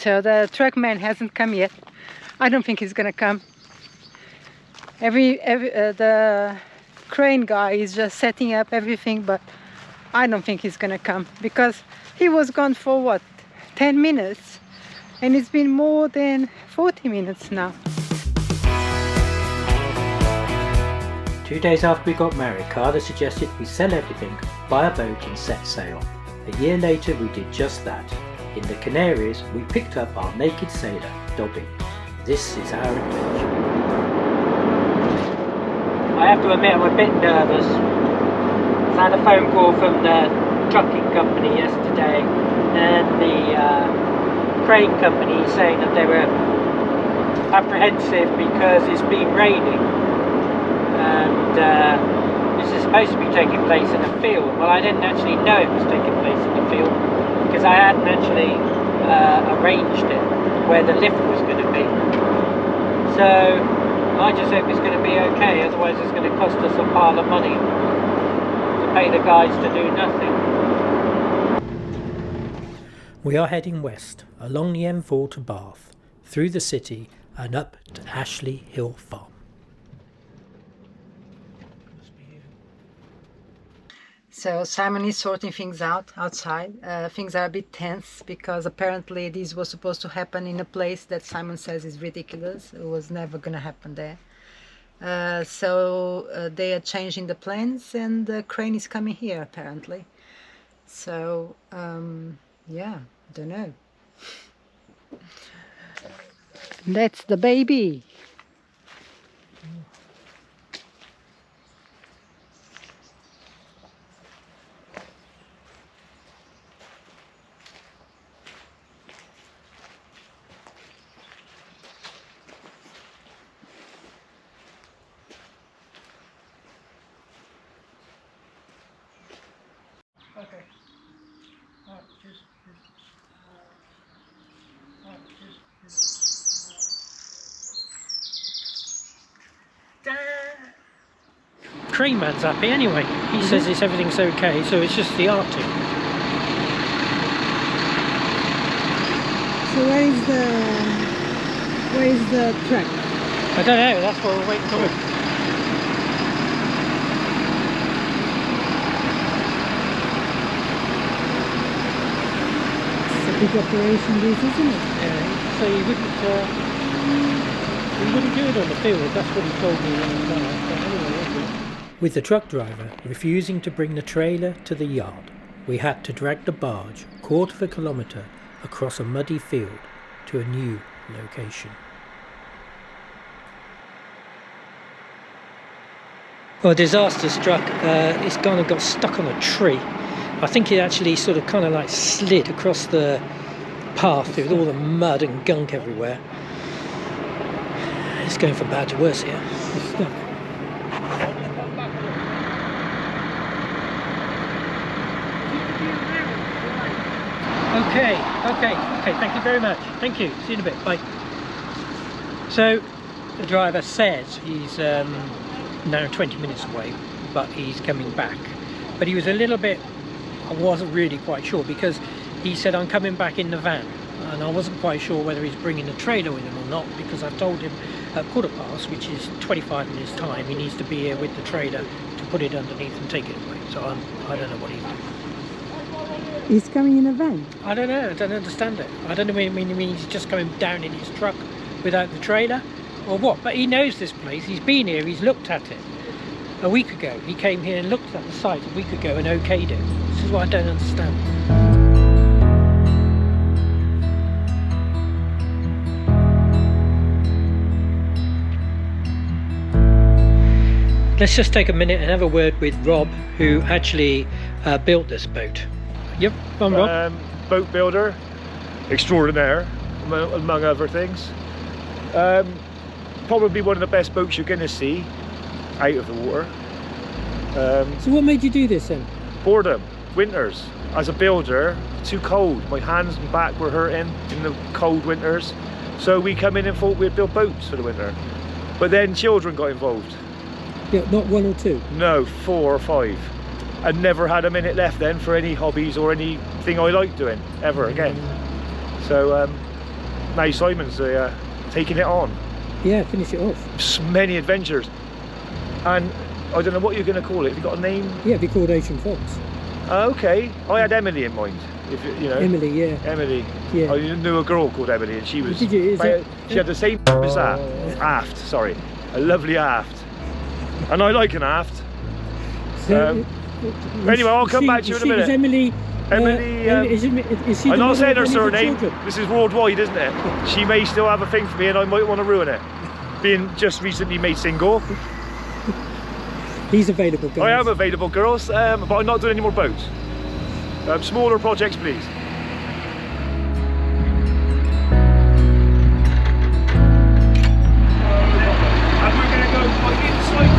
So the truck man hasn't come yet. I don't think he's gonna come. The crane guy is just setting up everything, but I don't think he's gonna come because he was gone for what, 10 minutes, and it's been more than 40 minutes now. 2 days after we got married, Carla suggested we sell everything, buy a boat and set sail. A year later we did just that. In the Canaries we picked up our naked sailor, Dobby. This is our adventure. I have to admit I'm a bit nervous. I had a phone call from the trucking company yesterday, and the crane company saying that they were apprehensive because it's been raining, and this is supposed to be taking place in a field. Well, I didn't actually know it was taking place in a field because I hadn't actually arranged it where the lift was going to be. So I just hope it's going to be okay, otherwise it's going to cost us a pile of money to pay the guys to do nothing. We are heading west, along the M4 to Bath, through the city and up to Ashley Hill Farm. So Simon is sorting things out outside. Things are a bit tense because apparently this was supposed to happen in a place that Simon says is ridiculous. It was never going to happen there. So they are changing the plans, and the crane is coming here apparently. So yeah, I don't know. That's the baby. Okay. Crane man's happy anyway. He says everything's okay, so it's just the Arctic. So where is the truck? I don't know, that's what we're waiting for. It's a big operation this, isn't it? Yeah, so he wouldn't do it on the field, that's what he told me when he was there. But anyway, with the truck driver refusing to bring the trailer to the yard, we had to drag the barge a quarter of a kilometre across a muddy field to a new location. Well, disaster struck. It's gone and got stuck on a tree. I think it actually sort of kind of like slid across the path with all the mud and gunk everywhere. It's going from bad to worse here. It's stuck. Okay, thank you very much. Thank you, see you in a bit, bye. So, the driver says he's now 20 minutes away, but he's coming back. But he was a little bit, I wasn't really quite sure, because he said I'm coming back in the van, and I wasn't quite sure whether he's bringing the trailer with him or not, because I've told him at 15:15, which is 25 minutes time, he needs to be here with the trailer to put it underneath and take it away. So I don't know what he's doing. He's coming in a van? I don't know, I don't understand it. I don't know what he means he's just coming down in his truck without the trailer, or what. But he knows this place, he's been here, he's looked at it. A week ago, he came here and looked at the site a week ago and okayed it. This is what I don't understand. Let's just take a minute and have a word with Rob, who actually built this boat. Yep, I'm Rob. Boat builder extraordinaire, among other things. Probably one of the best boats you're going to see out of the water. So what made you do this then? Boredom, winters. As a builder, too cold. My hands and back were hurting in the cold winters. So we come in and thought we'd build boats for the winter. But then children got involved. Yeah, not one or two? No, 4 or 5. I never had a minute left then for any hobbies or anything I like doing ever again. So now Simon's taking it on. Yeah, finish it off. Many adventures. And I don't know what you're going to call it. Have you got a name? Yeah, it'd be called Ocean Fox. Okay. I had Emily in mind. If you know. Emily, yeah. Emily. Yeah. I knew a girl called Emily, and she was. Did you? She had the same as that. Aft, sorry. A lovely aft. And I like an aft. So, anyway, I'll come back to you in a minute. Is Emily... Emily, is she I'm not saying her of surname. children? This is worldwide, isn't it? She may still have a thing for me, and I might want to ruin it. Being just recently made single. He's available, guys. I am available, girls, but I'm not doing any more boats. Smaller projects, please. And we're going to go inside.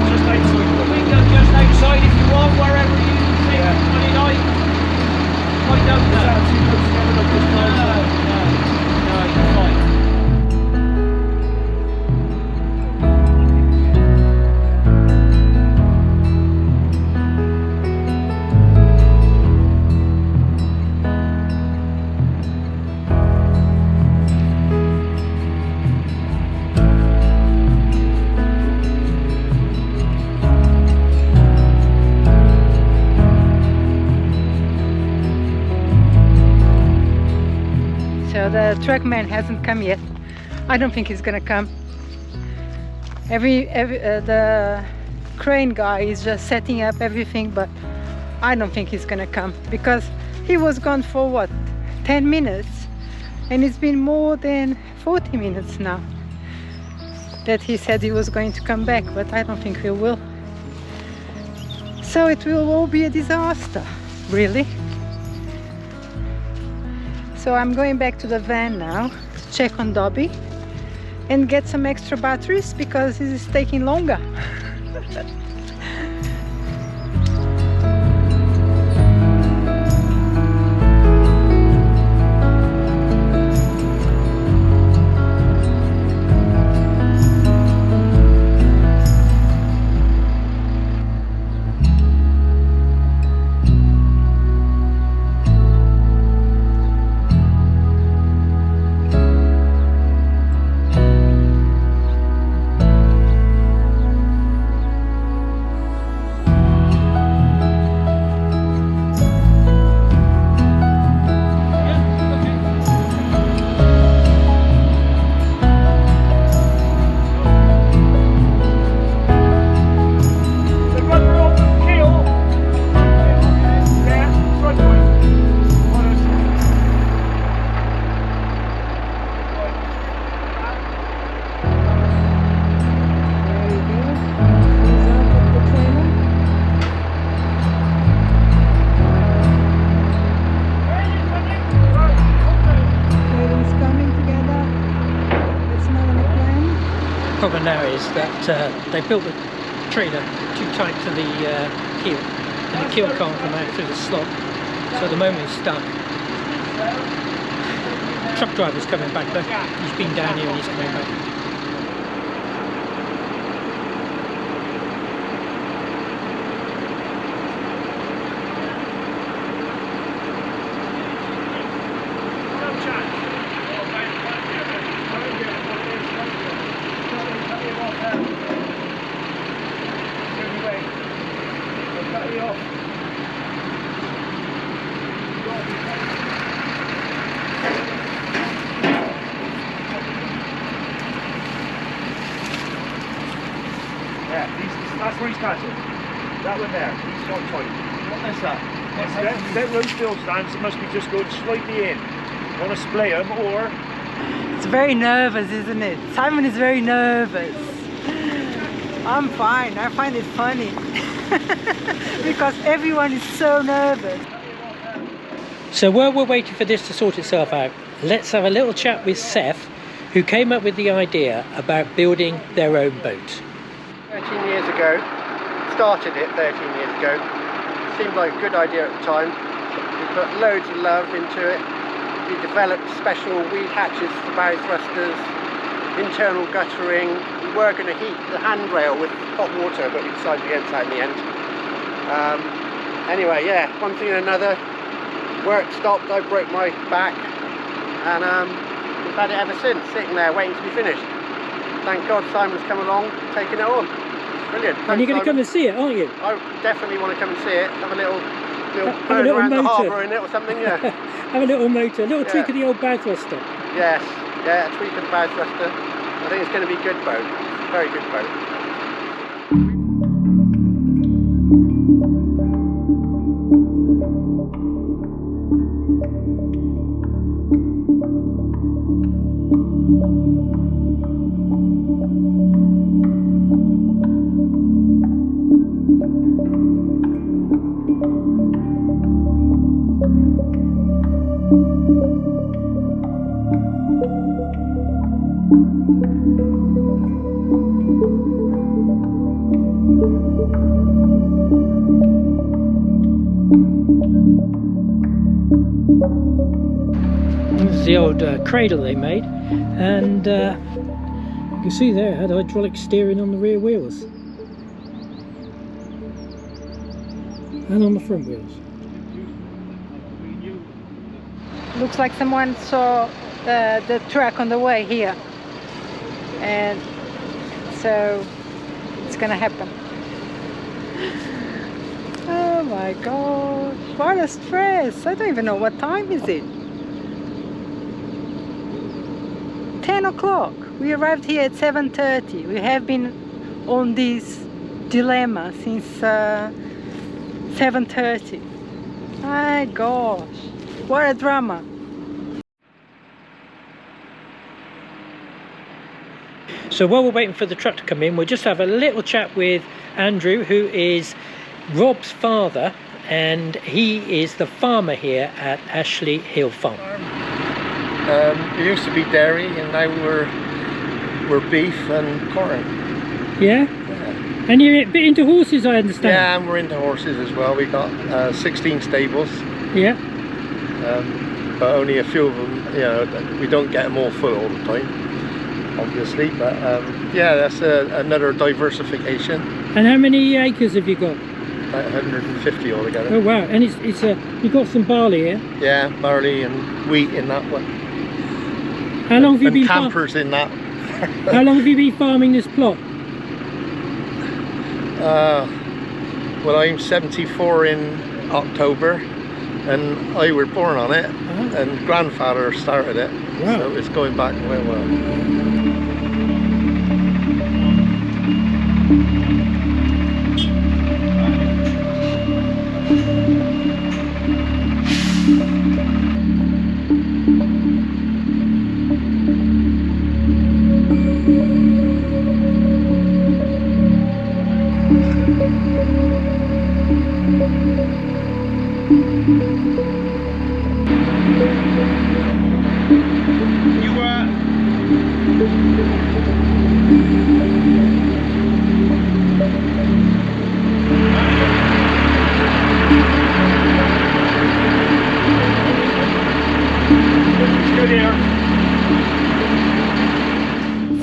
Just outside. We go just outside if you want, wherever you think. I mean, I don't know. No, you're fine. So the truckman hasn't come yet. I don't think he's gonna come. The crane guy is just setting up everything, but I don't think he's gonna come because he was gone for what, 10 minutes, and it's been more than 40 minutes now that he said he was going to come back, but I don't think he will. So it will all be a disaster, really. So I'm going back to the van now to check on Dobby and get some extra batteries because this is taking longer. Problem now is that they built the trailer too tight to the keel, and the keel can't come out through the slot, so at the moment it's stuck. Truck driver's coming back though. He's been down here and he's coming back. That's where he's catching. That one there, he's not tight. What is that? That road still stands, it must be just going slightly in. You want to splay him or... It's very nervous, isn't it? Simon is very nervous. I'm fine, I find it funny. Because everyone is so nervous. So while we're waiting for this to sort itself out, let's have a little chat with Seth, who came up with the idea about building their own boat. 13 years ago, started it 13 years ago. Seemed like a good idea at the time. We put loads of love into it. We developed special weed hatches for bow thrusters, internal guttering. We were going to heat the handrail with hot water, but we decided against that in the end. Anyway, yeah, one thing and another. Work stopped, I broke my back, and we've had it ever since, sitting there waiting to be finished. Thank God Simon's come along, taking it on. Brilliant. And you're going to come and see it, aren't you? I definitely want to come and see it. Have a little Have a burn little around the motor. harbour in it or something. Yeah. Have a little motor, a little Yeah. tweak of the old bow thruster. Yes. Yeah. A tweak of the bow thruster. I think it's going to be a good boat. Very good boat. This is the old cradle they made, and you can see there it had hydraulic steering on the rear wheels and on the front wheels. Looks like someone saw the truck on the way here, and so it's gonna happen. Oh my gosh, what a stress. I don't even know what time is it. 10 o'clock. We arrived here at 7:30. We have been on this dilemma since 7:30. My gosh, what a drama. So while we're waiting for the truck to come in, we'll just have a little chat with Andrew, who is Rob's father, and he is the farmer here at Ashley Hill Farm. It used to be dairy, and now we're beef and corn. Yeah? And you're a bit into horses, I understand. Yeah, and we're into horses as well. We got 16 stables. Yeah. But only a few of them, you know, we don't get them all full all the time, obviously. But yeah, that's another diversification. And how many acres have you got? About 150 altogether. Oh wow! And it's you've got some barley here. Yeah, barley and wheat in that one. How long have you and been campers in that. How long have you been farming this plot? Well, I'm 74 in October, and I were born on it, and grandfather started it. Wow. So it's going back quite well.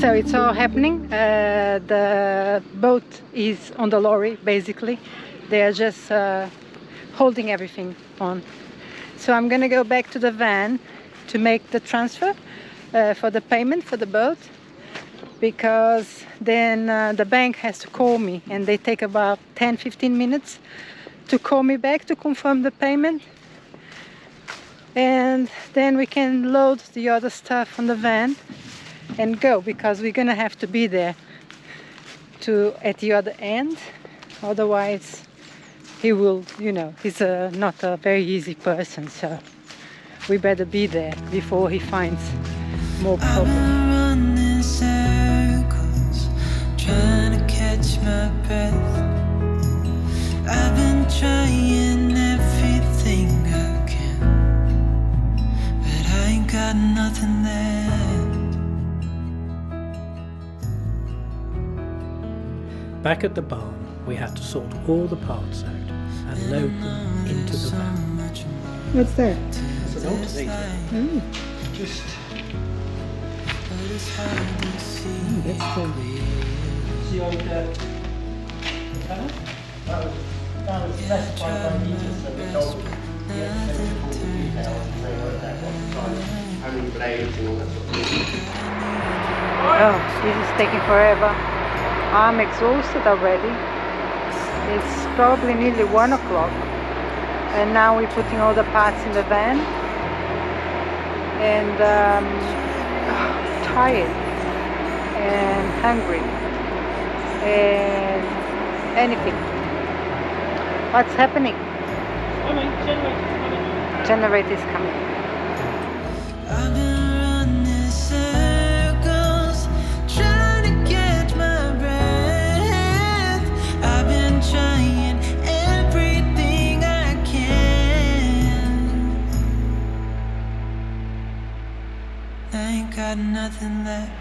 So it's all happening. The boat is on the lorry, basically. They are just holding everything on. So I'm gonna go back to the van to make the transfer for the payment for the boat, because then the bank has to call me, and they take about 10-15 minutes to call me back to confirm the payment, and then we can load the other stuff on the van and go, because we're gonna have to be there at the other end. Otherwise he will, you know, he's not a very easy person, so we better be there before he finds more problems. Running circles, trying to catch my breath. I've been trying everything I can, but I ain't got nothing there. Back at the barn, we had to sort all the parts out and load them into the van. What's that? That's an alternator. Just That's cool. the old antenna. That was less by 1 meter, so we told How many would Oh, this is taking forever. I'm exhausted already. It's probably nearly 1 o'clock. And now we're putting all the parts in the van. And tired and hungry and anything. What's happening? Generator is coming. I've been running circles, trying to catch my breath. I've been trying everything I can. I ain't got nothing left.